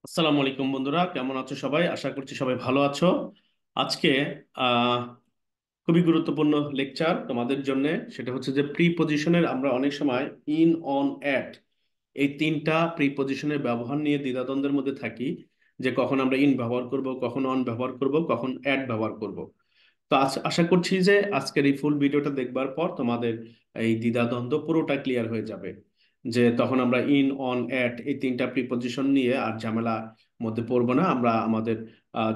আসসালামু আলাইকুম বন্ধুরা, কেমন আছো সবাই? আশা করছি সবাই ভালো আছো। আজকে আহ খুবই গুরুত্বপূর্ণ লেকচার তোমাদের জন্য। সেটা হচ্ছে যে প্রিপজিশনের আমরা অনেক সময় ইন, অন, অ্যাট এই তিনটা প্রিপজিশনের ব্যবহার নিয়ে দ্বিধাদ্বন্দ্বের মধ্যে থাকি, যে কখন আমরা ইন ব্যবহার করব, কখন অন ব্যবহার করব, কখন অ্যাট ব্যবহার করব। তো আশা করছি যে আজকের এই ফুল ভিডিওটা দেখবার পর তোমাদের এই দ্বিধাদ্বন্দ্ব পুরোটা ক্লিয়ার হয়ে যাবে, যে তখন আমরা ইন, অন, অ্যাট এই তিনটা প্রিপজিশন নিয়ে আর ঝামেলা মধ্যে পড়বো না। আমরা আমাদের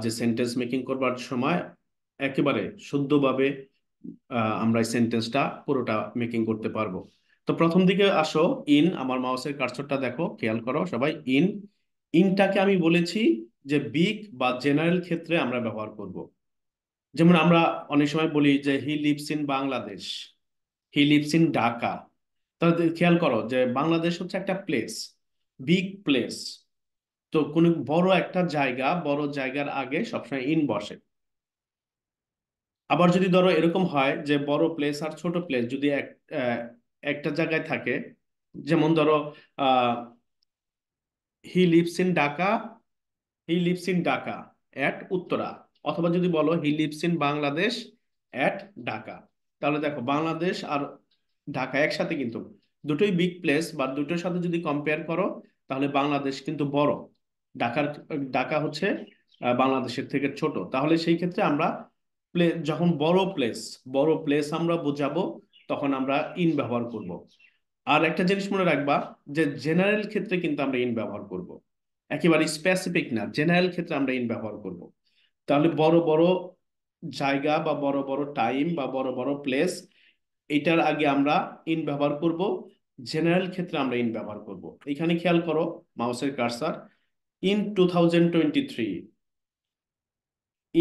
যে সেন্টেন্স মেকিং করবার সময় একেবারে শুদ্ধভাবে আমরা এই সেন্টেন্সটা পুরোটা মেকিং করতে পারবো। তো প্রথম দিকে আসো, ইন। আমার মাউসের কার্সরটা দেখো, খেয়াল করো সবাই। ইন, ইনটাকে আমি বলেছি যে বিগ বা জেনারেল ক্ষেত্রে আমরা ব্যবহার করব। যেমন আমরা অনেক সময় বলি যে he lives in Bangladesh, he lives in Dhaka. তাহলে খেয়াল করো যে বাংলাদেশ হচ্ছে একটা প্লেস, বিগ প্লেস। তো কোনো বড় একটা জায়গা, বড় জায়গার আগে সবসময় ইন বসে। আবার যদি ধরো এরকম হয় যে বড় প্লেস আর ছোট প্লেস যদি আহ, একটা জায়গায় থাকে, যেমন ধরো he lives in Dhaka, he lives in Dhaka at Uttara. অথবা যদি বলো he lives in Bangladesh at Dhaka. তাহলে দেখো বাংলাদেশ আর ঢাকা একসাথে, কিন্তু দুটোই বিগ প্লেস, বা দুটোর সাথে যদি কম্পেয়ার করো তাহলে বাংলাদেশ কিন্তু বড়, ঢাকার ঢাকা হচ্ছে বাংলাদেশের থেকে ছোট। তাহলে সেই ক্ষেত্রে আমরা যখন বড় প্লেস আমরা বোঝাবো, তখন আমরা ইন ব্যবহার করব। আর একটা জিনিস মনে রাখবা, যে জেনারেল ক্ষেত্রে কিন্তু আমরা ইন ব্যবহার করব, একেবারে স্পেসিফিক না, জেনারেল ক্ষেত্রে আমরা ইন ব্যবহার করব। তাহলে বড় বড় জায়গা বা বড় বড় টাইম বা বড় বড় প্লেস, এটার আগে আমরা ইন ব্যবহার করব। জেনারেল ক্ষেত্রে আমরা ইন ব্যবহার করব। এখানে খেয়াল করো মাউসের কার্সার, ইন 2023,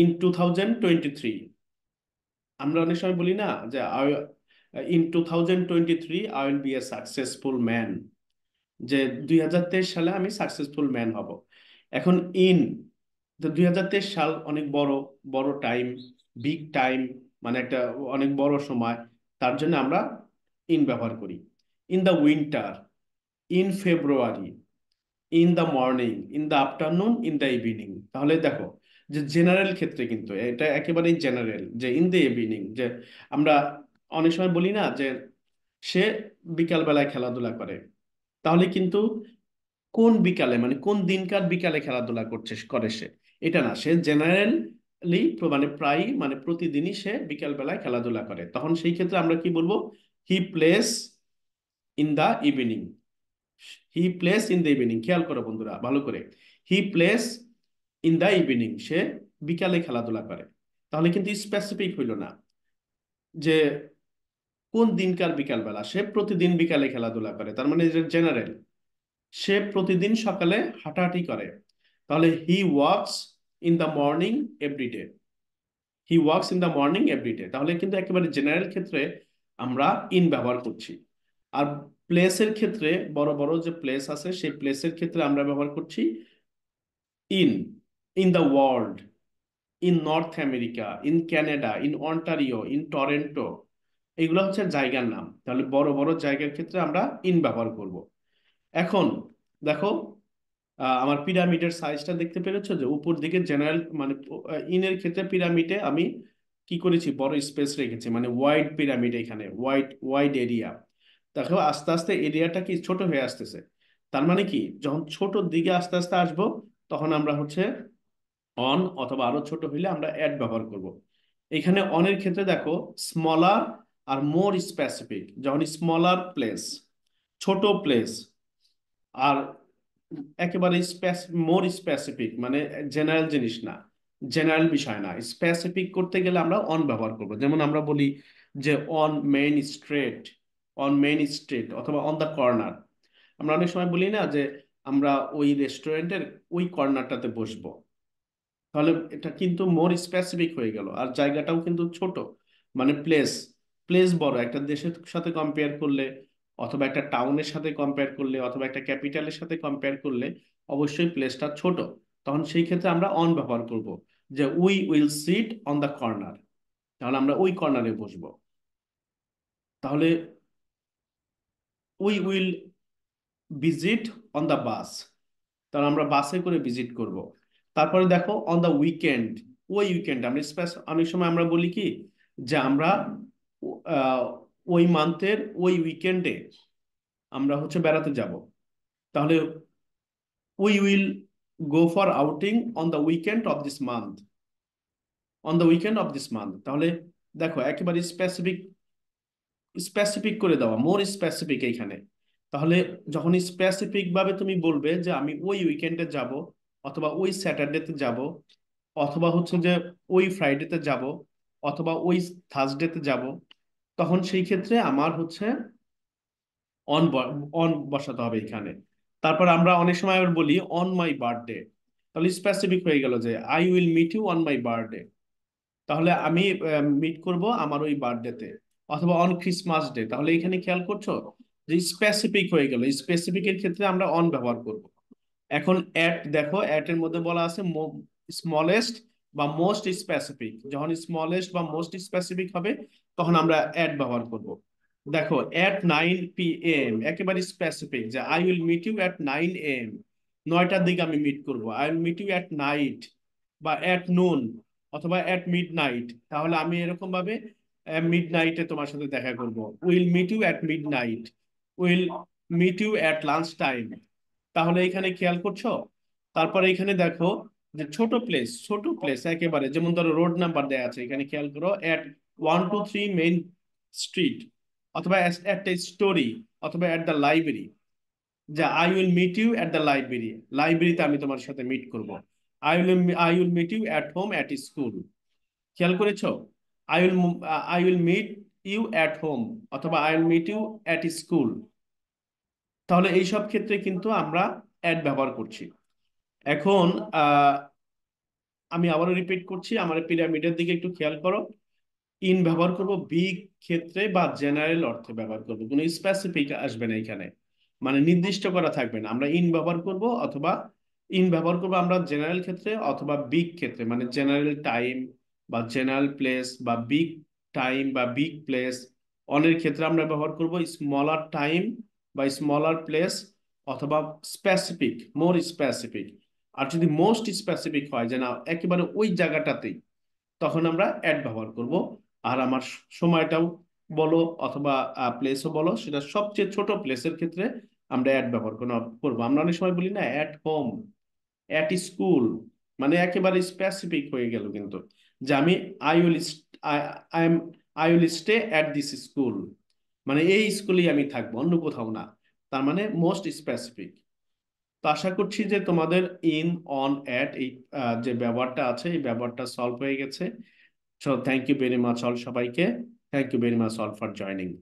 ইন 2023। আমরা অনেক সময় বলি না যে in 2023 I will B a successful man, যে 2023 সালে আমি সাকসেসফুল ম্যান হব। এখন ইন, তো 2023 সাল অনেক বড়, বড় টাইম, বিগ টাইম, মানে একটা অনেক বড় সময়। তার জন্য আমরা ইন ব্যবহার করি। In the winter, in February, in the morning, in the afternoon, in the evening. তাহলে দেখো যে জেনারেল ক্ষেত্রে কিন্তু এটা একেবারেই জেনারেল, যে ইন দ্য ইভিনিং, যে আমরা অনেক সময় বলি না যে সে বিকাল বেলায় খেলাধুলা করে। তাহলে কিন্তু কোন বিকালে, মানে কোন দিনকার বিকালে খেলাধুলা করে সে, এটা না, সে জেনারেলি মানে প্রায়, মানে প্রতিদিনই সে বিকাল বেলায় খেলাধুলা করে। তখন সেই ক্ষেত্রে আমরা কি বলবো? He plays in the evening, he plays in the evening. খেয়াল করো বন্ধুরা ভালো করে, he plays in the evening, সে বিকালে খেলাধুলা করে। তাহলে কিন্তু স্পেসিফিক হইল না যে কোন দিনকার বিকাল বেলা, সে প্রতিদিন বিকালে খেলাধুলা করে, তার মানে জেনারেল, সে প্রতিদিন সকালে হাঁটাহাঁটি করে। তাহলে he walks in the morning every day, he walks in the morning every day. তাহলে কিন্তু একেবারে জেনারেল ক্ষেত্রে আমরা ইন ব্যবহার করছি। আর প্লেসের ক্ষেত্রে, বড় বড় যে প্লেস আছে সেই প্লেসের ক্ষেত্রে আমরা ব্যবহার করছি in, in the world, in north America, in Canada, in Ontario, in Toronto. এগুলো হচ্ছে জায়গার নাম। তাহলে বড় বড় জায়গার ক্ষেত্রে আমরা ইন ব্যবহার করব। এখন দেখো, আমার পিরামিডের সাইজটা দেখতে পেরেছো, যে উপর দিকে জেনারেল মানে ইনের ক্ষেত্রে পিরামিডে আমি কি করেছি, বড় স্পেস রেখেছি, মানে ওয়াইড পিরামিড, এখানে ওয়াইড ওয়াইড এরিয়া। দেখো আস্তে আস্তে এরিয়াটা কি ছোট হয়ে আসতেছে। তার মানে কি, যখন ছোট দিকে আস্তে আস্তে আসবো, তখন আমরা হচ্ছে অন, অথবা আরো ছোট হইলে আমরা অ্যাড ব্যবহার করব। এখানে অনের ক্ষেত্রে দেখো স্মলার আর মোর স্পেসিফিক। যখন স্মলার প্লেস, ছোট প্লেস, আর একেবারে মোর স্পেসিফিক, মানে জেনারেল জিনিস না, জেনারেল বিষয় না, স্পেসিফিক করতে গেলে আমরা অন ব্যবহার করব। যেমন আমরা বলি যে on main street, on main street, অথবা অন দ্য কর্নার। আমরা অনেক সময় বলি না যে আমরা ওই রেস্টুরেন্টের ওই কর্নারটাতে বসবো। তাহলে এটা কিন্তু মোর স্পেসিফিক হয়ে গেল, আর জায়গাটাও কিন্তু ছোট, মানে প্লেস, প্লেস বড় একটা দেশের সাথে কম্পেয়ার করলে, অথবা একটা টাউনের সাথে কম্পেয়ার করলে, অথবা একটা ক্যাপিটালের সাথে কম্পেয়ার করলে অবশ্যই প্লেসটা ছোট। তখন সেই ক্ষেত্রে আমরা অন ব্যবহার করব, যে we will sit on the corner, তাহলে আমরা ওই কর্নারে বসবো। তাহলে we will visit on the bus, তাহলে আমরা বাসে করে ভিজিট করব। তারপরে দেখো অন দ্য উইকেন্ড, ওই উইকেন্ড আমরা অনেক সময় আমরা বলি কি যে আমরা আহ, ওই মান্থের ওই উইকেন্ডে আমরা হচ্ছে বেড়াতে যাব। তাহলে we will go for outing on the weekend of this month, on the weekend of this month. তাহলে দেখো একেবারে স্পেসিফিক, স্পেসিফিক করে দেওয়া, মোর স্পেসিফিক এইখানে। তাহলে যখন স্পেসিফিক ভাবে তুমি বলবে যে আমি ওই উইকেন্ডে যাব, অথবা ওই স্যাটারডেতে যাব, অথবা হচ্ছে যে ওই ফ্রাইডেতে যাব, অথবা ওই থার্সডেতে যাব, তখন সেই ক্ষেত্রে আমার হচ্ছে অন, অন বসাতে হবে এখানে। তারপর আমরা অনেক সময় আবার বলি অন মাই বার্থডে, তাহলে স্পেসিফিক হয়ে গেল যে I will meet you on my birthday, তাহলে আমি মিট করব আমার ওই বার্থডেতে। অথবা অন ক্রিসমাস ডে, তাহলে এখানে খেয়াল করছো যে স্পেসিফিক হয়ে গেল, স্পেসিফিকের ক্ষেত্রে আমরা অন ব্যবহার করব। এখন অ্যাট দেখো, অ্যাট এর মধ্যে বলা আছে স্মলেস্ট বা মোস্ট স্পেসিফিক, যখন স্মলেস্ট বা মোস্ট স্পেসিফিক হবে তখন আমরা অ্যাট ব্যবহার করব। দেখো অ্যাট 9 p.m. একেবারে স্পেসিফিক, যে I will meet you at 9 a.m., 9টার দিকে আমি মিট করব। I will meet you at night বা অ্যাট নুন অথবা অ্যাট মিড নাইট, তাহলে আমি এরকম ভাবে মিড নাইটে তোমার সাথে দেখা করব। Will meet you at midnight, will meet you at lunch time. তাহলে এখানে খেয়াল করছো। তারপরে এখানে দেখো যে ছোট প্লেস, ছোট প্লেস একেবারে, যেমন ধরো রোড নাম্বার দেয়া আছে, এখানে খেয়াল করো এট 123 মেইন স্ট্রিট, অথবা এট এ স্টোরি, অথবা এট দ্য লাইব্রেরি, যে I will meet you at the library, লাইব্রেরিতে আমি তোমার সাথে মিট করব। I will meet you at home at school, খেয়াল করেছো। I will I will meet you at home, অথবা I will meet you at school. তাহলে এইসব ক্ষেত্রে কিন্তু আমরা অ্যাড ব্যবহার করছি। এখন আহ, আমি আবারও রিপিট করছি, আমার পিরামিডের দিকে একটু খেয়াল করো। ইন ব্যবহার করব বিগ ক্ষেত্রে বা জেনারেল অর্থে ব্যবহার করব, কোনো স্পেসিফিক আসবে না এখানে, মানে নির্দিষ্ট করা থাকবে না। আমরা ইন ব্যবহার করব, অথবা ইন ব্যবহার করব আমরা জেনারেল ক্ষেত্রে অথবা বিগ ক্ষেত্রে, মানে জেনারেল টাইম বা জেনারেল প্লেস বা বিগ টাইম বা বিগ প্লেস। অনের ক্ষেত্রে আমরা ব্যবহার করব স্মলার টাইম বা স্মলার প্লেস, অথবা স্পেসিফিক, মোর স্পেসিফিক। আর যদি মোস্ট স্পেসিফিক হয় যে না একেবারে ওই জায়গাটাতেই, তখন আমরা অ্যাড ব্যবহার করব। আর আমার সময়টাও বলো অথবা প্লেসও বলো, সেটা সবচেয়ে ছোট প্লেসের ক্ষেত্রে আমরা অ্যাড ব্যবহার করবো। আমরা অনেক সময় বলি না অ্যাট হোম, অ্যাট স্কুল, মানে একেবারে স্পেসিফিক হয়ে গেল কিন্তু, যে আমি I will I am I will stay at this school, মানে এই স্কুলেই আমি থাকবো, অন্য কোথাও না। তার মানে মোস্ট স্পেসিফিক। তো আশা করছি যে তোমাদের ইন, অন, অ্যাট এই যে ব্যবহারটা আছে, এই ব্যবহারটা সলভ হয়ে গেছে। So thank you very much all সবাইকে। Thank you very much all for joining.